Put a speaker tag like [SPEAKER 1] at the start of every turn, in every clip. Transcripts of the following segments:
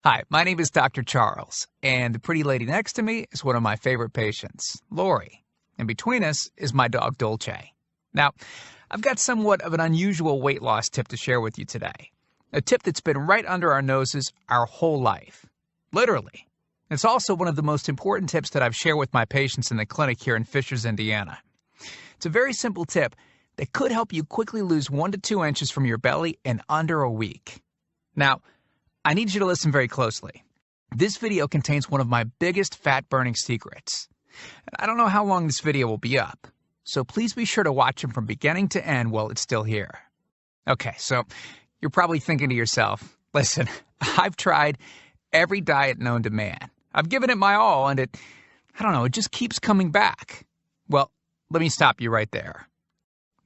[SPEAKER 1] Hi, my name is Dr. Charles, and the pretty lady next to me is one of my favorite patients, Lori. And between us is my dog, Dolce. Now, I've got somewhat of an unusual weight loss tip to share with you today. A tip that's been right under our noses our whole life. Literally. It's also one of the most important tips that I've shared with my patients in the clinic here in Fishers, Indiana. It's a very simple tip that could help you quickly lose 1 to 2 inches from your belly in under a week. Now, I need you to listen very closely. This video contains one of my biggest fat-burning secrets. And I don't know how long this video will be up, so please be sure to watch it from beginning to end while it's still here. Okay, so you're probably thinking to yourself, listen, I've tried every diet known to man. I've given it my all, and it just keeps coming back. Well, let me stop you right there.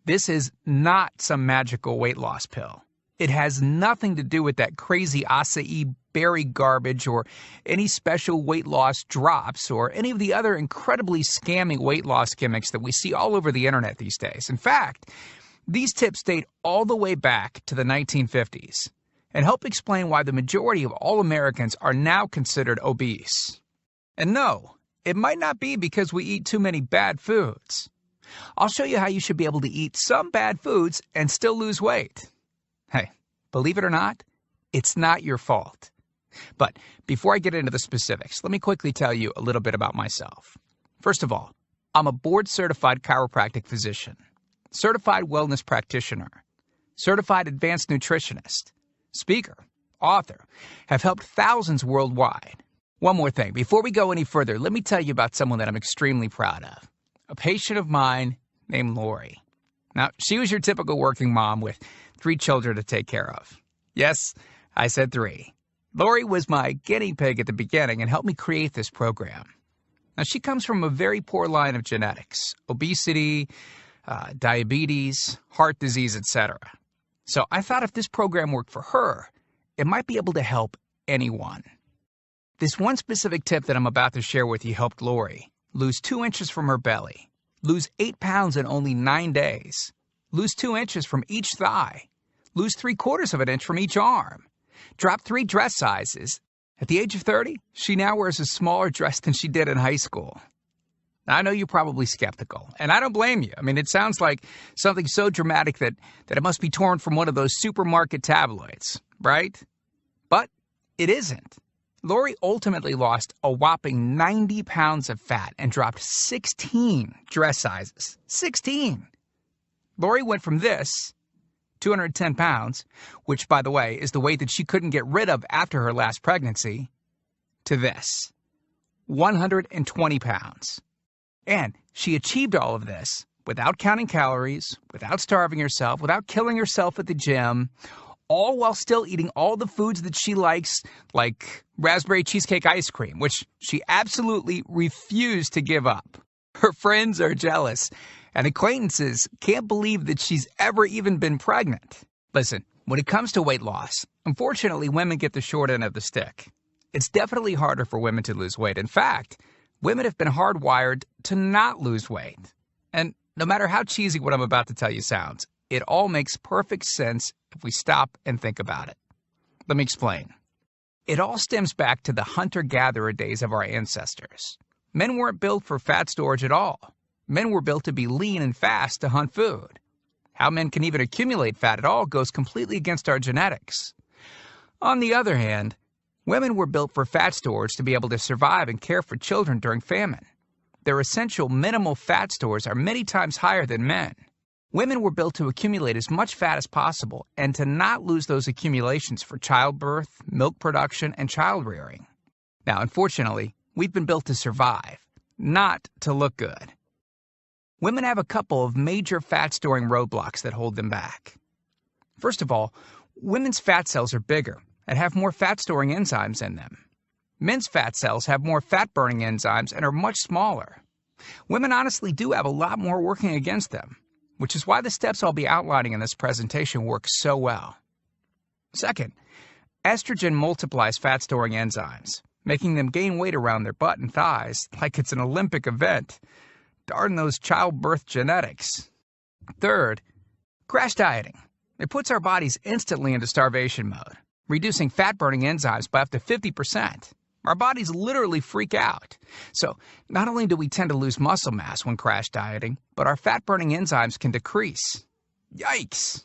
[SPEAKER 1] This is not some magical weight loss pill. It has nothing to do with that crazy acai berry garbage or any special weight loss drops or any of the other incredibly scammy weight loss gimmicks that we see all over the internet these days. In fact, these tips date all the way back to the 1950s and help explain why the majority of all Americans are now considered obese. And no, it might not be because we eat too many bad foods. I'll show you how you should be able to eat some bad foods and still lose weight. Hey, believe it or not, it's not your fault. But before I get into the specifics, let me quickly tell you a little bit about myself. First of all, I'm a board-certified chiropractic physician, certified wellness practitioner, certified advanced nutritionist, speaker, author, have helped thousands worldwide. One more thing, before we go any further, let me tell you about someone that I'm extremely proud of, a patient of mine named Lori. Now, she was your typical working mom with 3 children to take care of. Yes, I said 3. Lori was my guinea pig at the beginning and helped me create this program. Now, she comes from a very poor line of genetics, obesity, diabetes, heart disease, etc. So I thought if this program worked for her, it might be able to help anyone. This one specific tip that I'm about to share with you helped Lori lose 2 inches from her belly, lose 8 pounds in only 9 days, lose 2 inches from each thigh, lose 3/4 of an inch from each arm, drop 3 dress sizes. At the age of 30, she now wears a smaller dress than she did in high school. Now, I know you're probably skeptical, and I don't blame you. I mean, it sounds like something so dramatic that it must be torn from one of those supermarket tabloids, right? But it isn't. Lori ultimately lost a whopping 90 pounds of fat and dropped 16 dress sizes. 16! Lori went from this, 210 pounds, which, by the way, is the weight that she couldn't get rid of after her last pregnancy, to this, 120 pounds. And she achieved all of this without counting calories, without starving herself, without killing herself at the gym, all while still eating all the foods that she likes, like raspberry cheesecake ice cream, which she absolutely refused to give up. Her friends are jealous, and acquaintances can't believe that she's ever even been pregnant. Listen, when it comes to weight loss, unfortunately, women get the short end of the stick. It's definitely harder for women to lose weight. In fact, women have been hardwired to not lose weight. And no matter how cheesy what I'm about to tell you sounds, it all makes perfect sense if we stop and think about it. Let me explain. It all stems back to the hunter-gatherer days of our ancestors. Men weren't built for fat storage at all. Men were built to be lean and fast to hunt food. How men can even accumulate fat at all goes completely against our genetics. On the other hand, women were built for fat storage to be able to survive and care for children during famine. Their essential minimal fat stores are many times higher than men. Women were built to accumulate as much fat as possible and to not lose those accumulations for childbirth, milk production, and child rearing. Now, unfortunately, we've been built to survive, not to look good. Women have a couple of major fat-storing roadblocks that hold them back. First of all, women's fat cells are bigger and have more fat-storing enzymes in them. Men's fat cells have more fat-burning enzymes and are much smaller. Women honestly do have a lot more working against them, which is why the steps I'll be outlining in this presentation work so well. Second, estrogen multiplies fat-storing enzymes, making them gain weight around their butt and thighs like it's an Olympic event. Darn those childbirth genetics. Third, crash dieting. It puts our bodies instantly into starvation mode. reducing fat-burning enzymes by up to 50%. Our bodies literally freak out. So not only do we tend to lose muscle mass when crash dieting, but our fat-burning enzymes can decrease. Yikes!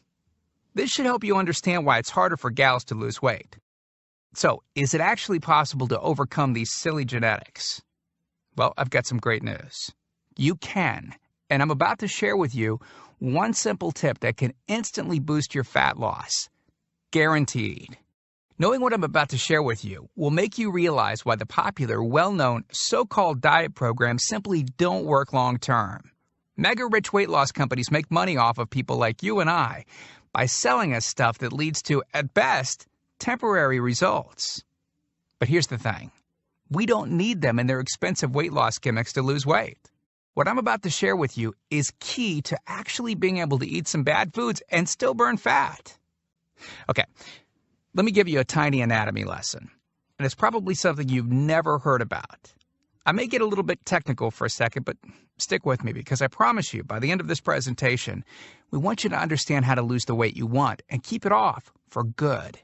[SPEAKER 1] This should help you understand why it's harder for gals to lose weight. So, is it actually possible to overcome these silly genetics? Well, I've got some great news. You can, and I'm about to share with you one simple tip that can instantly boost your fat loss. Guaranteed. Knowing what I'm about to share with you will make you realize why the popular, well-known, so-called diet programs simply don't work long-term. Mega-rich weight loss companies make money off of people like you and I by selling us stuff that leads to, at best, temporary results. But here's the thing. We don't need them in their expensive weight loss gimmicks to lose weight. What I'm about to share with you is key to actually being able to eat some bad foods and still burn fat. Okay, let me give you a tiny anatomy lesson. And it's probably something you've never heard about. I may get a little bit technical for a second, but stick with me because I promise you, by the end of this presentation, we want you to understand how to lose the weight you want and keep it off for good.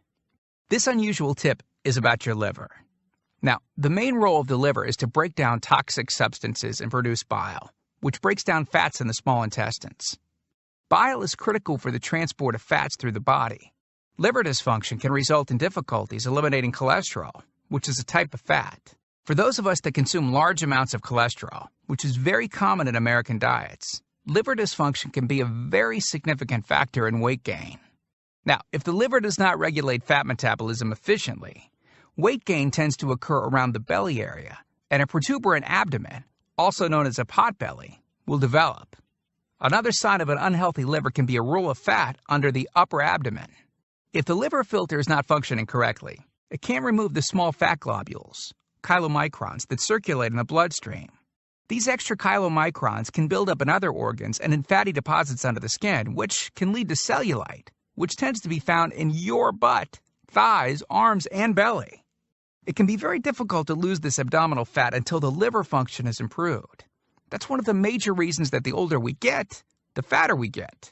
[SPEAKER 1] This unusual tip is about your liver. Now, the main role of the liver is to break down toxic substances and produce bile, which breaks down fats in the small intestines. Bile is critical for the transport of fats through the body. Liver dysfunction can result in difficulties eliminating cholesterol, which is a type of fat. For those of us that consume large amounts of cholesterol, which is very common in American diets, liver dysfunction can be a very significant factor in weight gain. Now, if the liver does not regulate fat metabolism efficiently, weight gain tends to occur around the belly area, and a protuberant abdomen, also known as a potbelly, will develop. Another sign of an unhealthy liver can be a roll of fat under the upper abdomen. If the liver filter is not functioning correctly, it can't remove the small fat globules, chylomicrons, that circulate in the bloodstream. These extra chylomicrons can build up in other organs and in fatty deposits under the skin, which can lead to cellulite, which tends to be found in your butt, thighs, arms, and belly. It can be very difficult to lose this abdominal fat until the liver function is improved. That's one of the major reasons that the older we get, the fatter we get.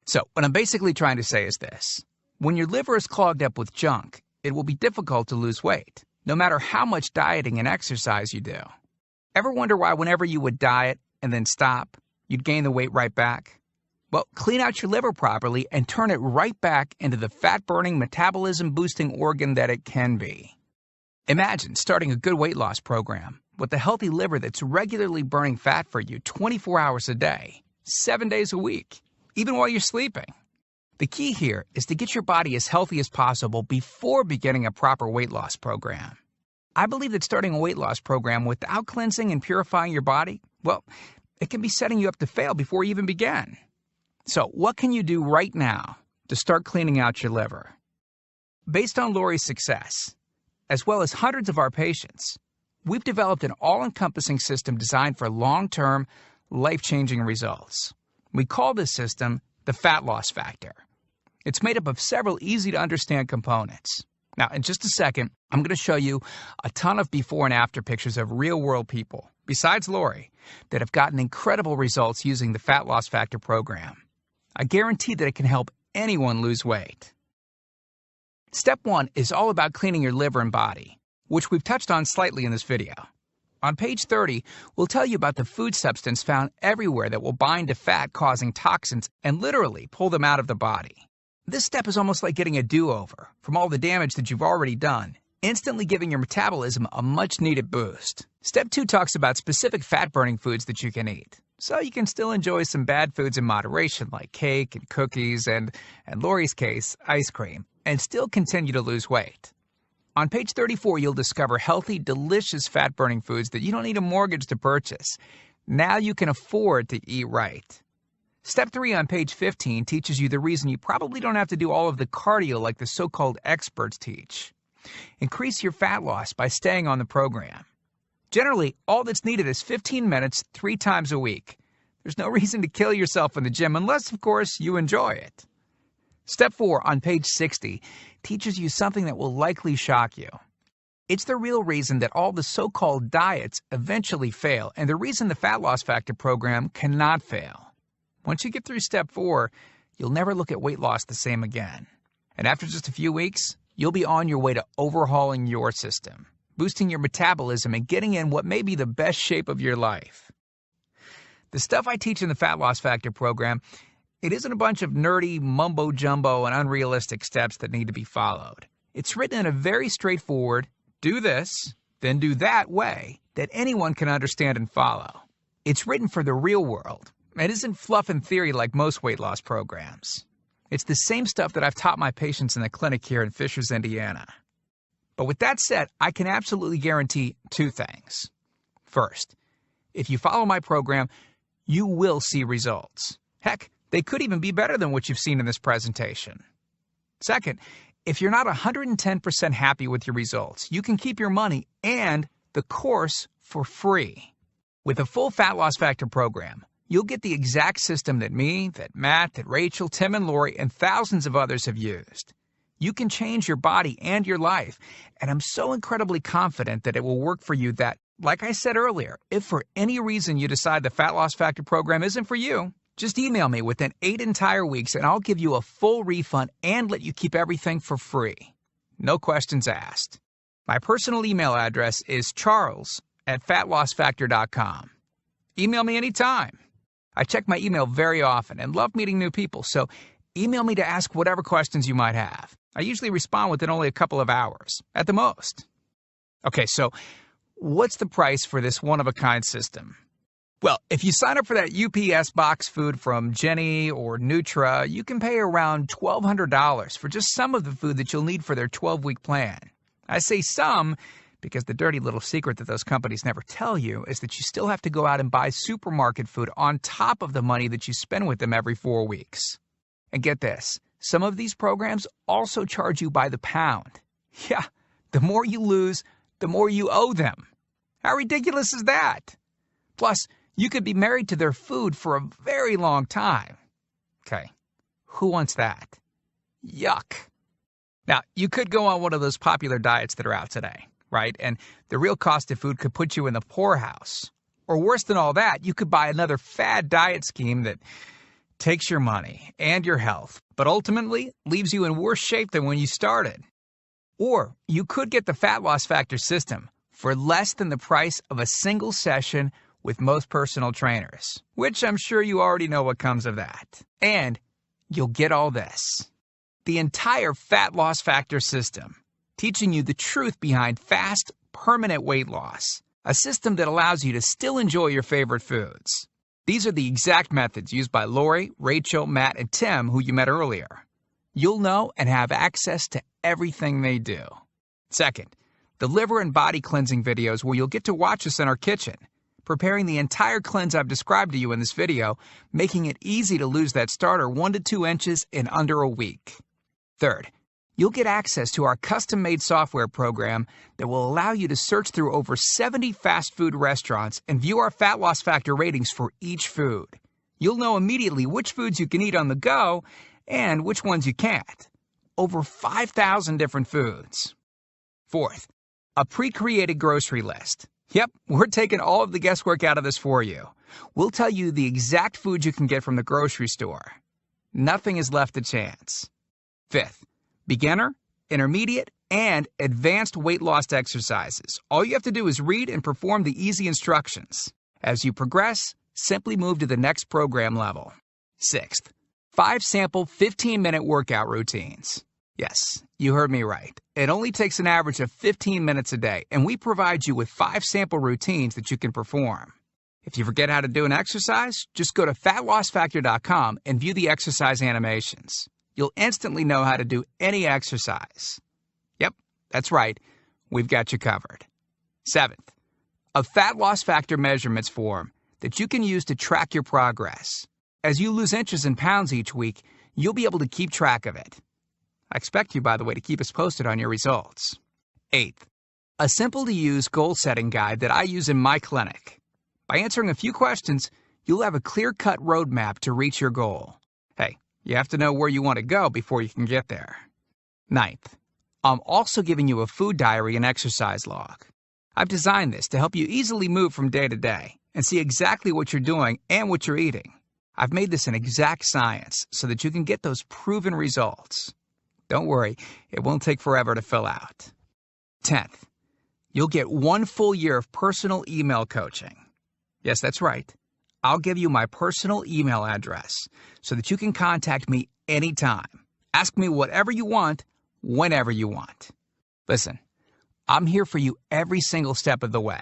[SPEAKER 1] So, what I'm basically trying to say is this. When your liver is clogged up with junk, it will be difficult to lose weight, no matter how much dieting and exercise you do. Ever wonder why whenever you would diet and then stop, you'd gain the weight right back? Well, clean out your liver properly and turn it right back into the fat-burning, metabolism-boosting organ that it can be. Imagine starting a good weight loss program with a healthy liver that's regularly burning fat for you 24 hours a day, 7 days a week, even while you're sleeping. The key here is to get your body as healthy as possible before beginning a proper weight loss program. I believe that starting a weight loss program without cleansing and purifying your body, well, it can be setting you up to fail before you even begin. So, what can you do right now to start cleaning out your liver? Based on Lori's success, as well as hundreds of our patients, we've developed an all-encompassing system designed for long-term, life-changing results. We call this system the Fat Loss Factor. It's made up of several easy-to-understand components. Now, in just a second, I'm going to show you a ton of before and after pictures of real-world people, besides Lori, that have gotten incredible results using the Fat Loss Factor program. I guarantee that it can help anyone lose weight. Step 1 is all about cleaning your liver and body, which we've touched on slightly in this video. On page 30, we'll tell you about the food substance found everywhere that will bind to fat, causing toxins and literally pull them out of the body. This step is almost like getting a do-over from all the damage that you've already done, instantly giving your metabolism a much-needed boost. Step 2 talks about specific fat-burning foods that you can eat, so you can still enjoy some bad foods in moderation like cake and cookies and, in Lori's case, ice cream, and still continue to lose weight. On page 34, you'll discover healthy, delicious fat-burning foods that you don't need a mortgage to purchase. Now you can afford to eat right. Step 3 on page 15 teaches you the reason you probably don't have to do all of the cardio like the so-called experts teach. Increase your fat loss by staying on the program. Generally, all that's needed is 15 minutes 3 times a week. There's no reason to kill yourself in the gym unless, of course, you enjoy it. Step 4 on page 60 teaches you something that will likely shock you. It's the real reason that all the so-called diets eventually fail, and the reason the Fat Loss Factor program cannot fail. Once you get through step 4, you'll never look at weight loss the same again. And after just a few weeks, you'll be on your way to overhauling your system, boosting your metabolism, and getting in what may be the best shape of your life. The stuff I teach in the Fat Loss Factor program, it isn't a bunch of nerdy mumbo-jumbo and unrealistic steps that need to be followed. It's written in a very straightforward, do this, then do that way that anyone can understand and follow. It's written for the real world. It isn't fluff and theory like most weight loss programs. It's the same stuff that I've taught my patients in the clinic here in Fishers, Indiana. But with that said, I can absolutely guarantee two things. First, if you follow my program, you will see results. Heck, they could even be better than what you've seen in this presentation. Second, if you're not 110% happy with your results, you can keep your money and the course for free. With a full Fat Loss Factor program, you'll get the exact system that me, that Matt, that Rachel, Tim, and Lori, and thousands of others have used. You can change your body and your life, and I'm so incredibly confident that it will work for you that, like I said earlier, if for any reason you decide the Fat Loss Factor program isn't for you, just email me within 8 entire weeks and I'll give you a full refund and let you keep everything for free. No questions asked. My personal email address is charles@fatlossfactor.com. Email me anytime. I check my email very often and love meeting new people, so email me to ask whatever questions you might have. I usually respond within only a couple of hours, at the most. Okay, so what's the price for this one-of-a-kind system? Well, if you sign up for that UPS box food from Jenny or Nutra, you can pay around $1,200 for just some of the food that you'll need for their 12-week plan. I say some because the dirty little secret that those companies never tell you is that you still have to go out and buy supermarket food on top of the money that you spend with them every 4 weeks. And get this, some of these programs also charge you by the pound. Yeah, the more you lose, the more you owe them. How ridiculous is that? Plus, you could be married to their food for a very long time. Okay, who wants that? Yuck. Now, you could go on one of those popular diets that are out today, right? And the real cost of food could put you in the poorhouse. Or worse than all that, you could buy another fad diet scheme that takes your money and your health, but ultimately leaves you in worse shape than when you started. Or you could get the Fat Loss Factor system for less than the price of a single session with most personal trainers, which I'm sure you already know what comes of that. And you'll get all this. The entire Fat Loss Factor system, teaching you the truth behind fast, permanent weight loss, a system that allows you to still enjoy your favorite foods. These are the exact methods used by Lori, Rachel, Matt, and Tim, who you met earlier. You'll know and have access to everything they do. Second, the liver and body cleansing videos where you'll get to watch us in our kitchen, preparing the entire cleanse I've described to you in this video, making it easy to lose that starter 1 to 2 inches in under a week. Third, you'll get access to our custom-made software program that will allow you to search through over 70 fast food restaurants and view our Fat Loss Factor ratings for each food. You'll know immediately which foods you can eat on the go and which ones you can't. Over 5,000 different foods. Fourth, a pre-created grocery list. Yep, we're taking all of the guesswork out of this for you. We'll tell you the exact food you can get from the grocery store. Nothing is left to chance. Fifth, beginner, intermediate, and advanced weight loss exercises. All you have to do is read and perform the easy instructions. As you progress, simply move to the next program level. Sixth, 5 sample 15-minute workout routines. Yes, you heard me right. It only takes an average of 15 minutes a day, and we provide you with 5 sample routines that you can perform. If you forget how to do an exercise, just go to fatlossfactor.com and view the exercise animations. You'll instantly know how to do any exercise. Yep, that's right. We've got you covered. Seventh, a Fat Loss Factor measurements form that you can use to track your progress. As you lose inches and pounds each week, you'll be able to keep track of it. I expect you, by the way, to keep us posted on your results. Eighth, a simple-to-use goal-setting guide that I use in my clinic. By answering a few questions, you'll have a clear-cut roadmap to reach your goal. Hey, you have to know where you want to go before you can get there. Ninth, I'm also giving you a food diary and exercise log. I've designed this to help you easily move from day to day and see exactly what you're doing and what you're eating. I've made this an exact science so that you can get those proven results. Don't worry, it won't take forever to fill out. 10th, you'll get 1 full year of personal email coaching. Yes, that's right. I'll give you my personal email address so that you can contact me anytime. Ask me whatever you want, whenever you want. Listen, I'm here for you every single step of the way.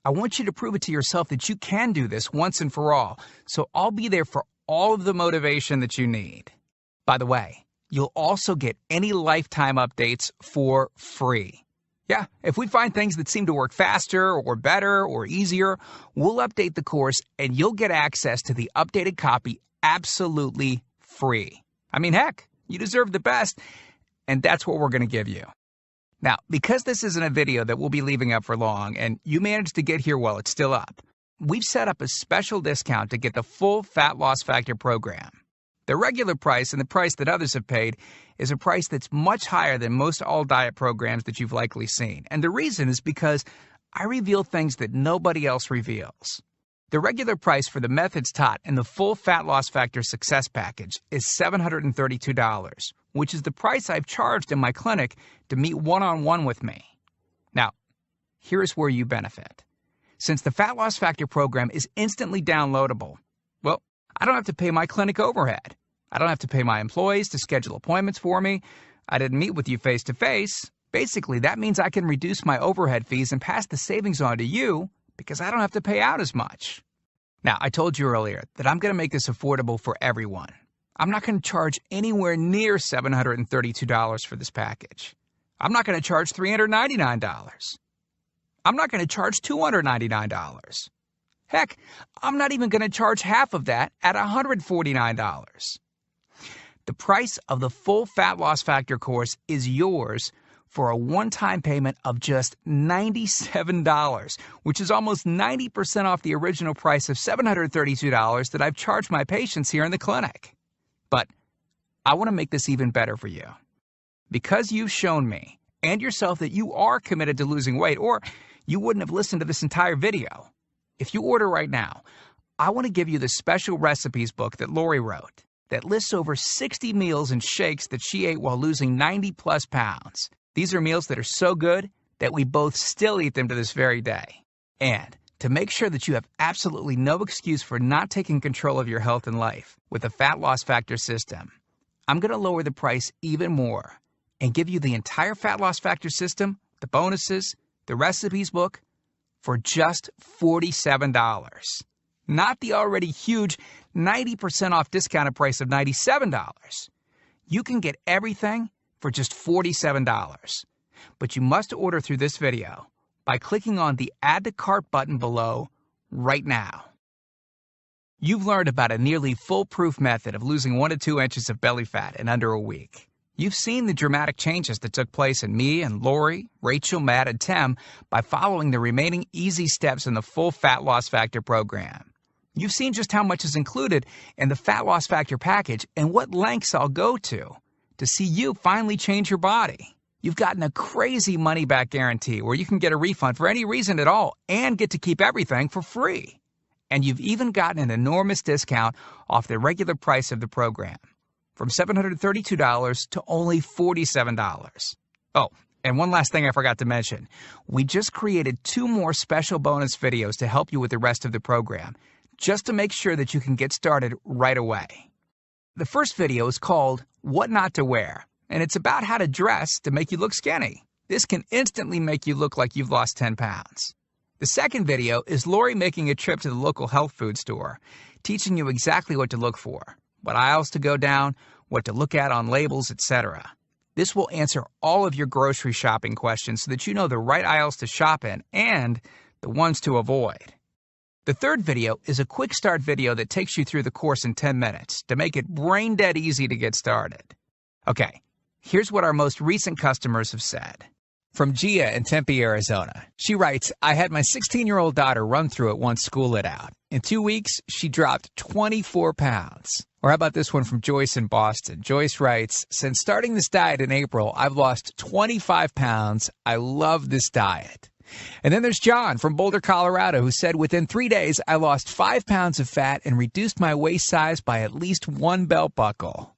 [SPEAKER 1] I want you to prove it to yourself that you can do this once and for all, so I'll be there for all of the motivation that you need. By the way, you'll also get any lifetime updates for free. Yeah, if we find things that seem to work faster or better or easier, we'll update the course and you'll get access to the updated copy absolutely free. I mean, heck, you deserve the best, and that's what we're going to give you. Now, because this isn't a video that we'll be leaving up for long, and you managed to get here while it's still up, we've set up a special discount to get the full Fat Loss Factor program. The regular price and the price that others have paid is a price that's much higher than most all-diet programs that you've likely seen. And the reason is because I reveal things that nobody else reveals. The regular price for the methods taught in the full Fat Loss Factor Success Package is $732, which is the price I've charged in my clinic to meet one-on-one with me. Now, here's where you benefit. Since the Fat Loss Factor program is instantly downloadable, well, I don't have to pay my clinic overhead. I don't have to pay my employees to schedule appointments for me. I didn't meet with you face-to-face. Basically, that means I can reduce my overhead fees and pass the savings on to you because I don't have to pay out as much. Now, I told you earlier that I'm going to make this affordable for everyone. I'm not going to charge anywhere near $732 for this package. I'm not going to charge $399. I'm not going to charge $299. Heck, I'm not even going to charge half of that at $149. The price of the full Fat Loss Factor course is yours for a one-time payment of just $97, which is almost 90% off the original price of $732 that I've charged my patients here in the clinic. But I want to make this even better for you. Because you've shown me and yourself that you are committed to losing weight, or you wouldn't have listened to this entire video. If you order right now, I want to give you the special recipes book that Lori wrote that lists over 60 meals and shakes that she ate while losing 90-plus pounds. These are meals that are so good that we both still eat them to this very day. And to make sure that you have absolutely no excuse for not taking control of your health and life with the Fat Loss Factor system, I'm going to lower the price even more and give you the entire Fat Loss Factor system, the bonuses, the recipes book, for just $47. Not the already huge 90% off discounted price of $97. You can get everything for just $47. But you must order through this video by clicking on the Add to Cart button below right now. You've learned about a nearly foolproof method of losing 1 to 2 inches of belly fat in under a week. You've seen the dramatic changes that took place in me and Lori, Rachel, Matt, and Tim by following the remaining easy steps in the full Fat Loss Factor program. You've seen just how much is included in the Fat Loss Factor package and what lengths I'll go to see you finally change your body. You've gotten a crazy money-back guarantee where you can get a refund for any reason at all and get to keep everything for free. And you've even gotten an enormous discount off the regular price of the program, from $732 to only $47. Oh, and one last thing I forgot to mention. We just created 2 more special bonus videos to help you with the rest of the program, just to make sure that you can get started right away. The first video is called What Not to Wear, and it's about how to dress to make you look skinny. This can instantly make you look like you've lost 10 pounds. The second video is Lori making a trip to the local health food store, teaching you exactly what to look for, what aisles to go down, what to look at on labels, etc. This will answer all of your grocery shopping questions so that you know the right aisles to shop in and the ones to avoid. The third video is a quick start video that takes you through the course in 10 minutes to make it brain dead easy to get started. Okay, here's what our most recent customers have said. From Gia in Tempe, Arizona. She writes, I had my 16-year-old daughter run through it once school lit out. In 2 weeks, she dropped 24 pounds. Or how about this one from Joyce in Boston? Joyce writes, since starting this diet in April, I've lost 25 pounds. I love this diet. And then there's John from Boulder, Colorado, who said, within 3 days, I lost 5 pounds of fat and reduced my waist size by at least 1 belt buckle.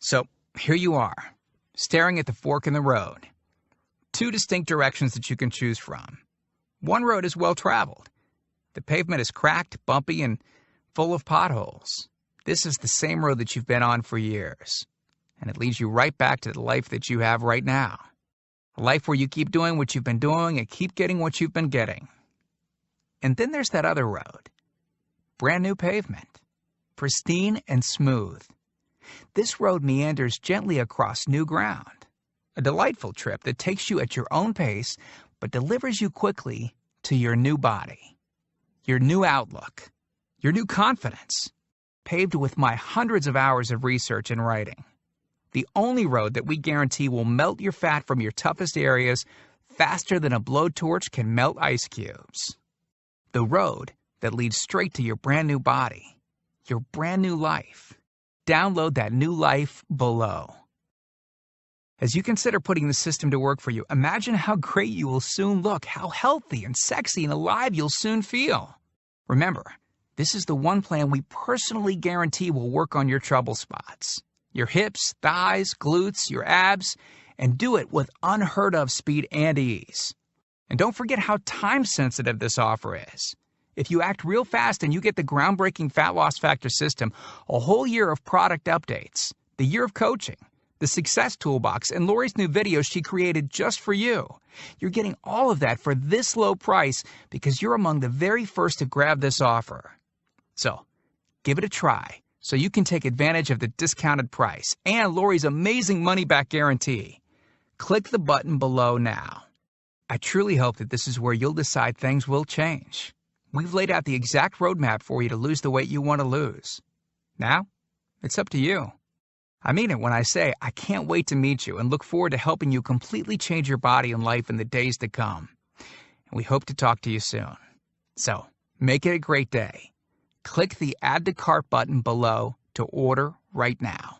[SPEAKER 1] So here you are. staring at the fork in the road. Two distinct directions that you can choose from. One road is well traveled. The pavement is cracked, bumpy, and full of potholes. This is the same road that you've been on for years. And it leads you right back to the life that you have right now. A life where you keep doing what you've been doing and keep getting what you've been getting. And then there's that other road. Brand new pavement. Pristine and smooth. This road meanders gently across new ground. A delightful trip that takes you at your own pace, but delivers you quickly to your new body, your new outlook, your new confidence, paved with my hundreds of hours of research and writing. The only road that we guarantee will melt your fat from your toughest areas faster than a blowtorch can melt ice cubes. The road that leads straight to your brand new body, your brand new life. Download that new life below. As you consider putting the system to work for you, imagine how great you will soon look, how healthy and sexy and alive you'll soon feel. Remember, this is the one plan we personally guarantee will work on your trouble spots. Your hips, thighs, glutes, your abs, and do it with unheard of speed and ease. And don't forget how time-sensitive this offer is. If you act real fast and you get the groundbreaking Fat Loss Factor system, a whole year of product updates, the year of coaching, the Success Toolbox, and Lori's new videos she created just for you. You're getting all of that for this low price because you're among the very first to grab this offer. So, give it a try so you can take advantage of the discounted price and Lori's amazing money-back guarantee. Click the button below now. I truly hope that this is where you'll decide things will change. We've laid out the exact roadmap for you to lose the weight you want to lose. Now, it's up to you. I mean it when I say I can't wait to meet you and look forward to helping you completely change your body and life in the days to come. And we hope to talk to you soon. So, make it a great day. Click the Add to Cart button below to order right now.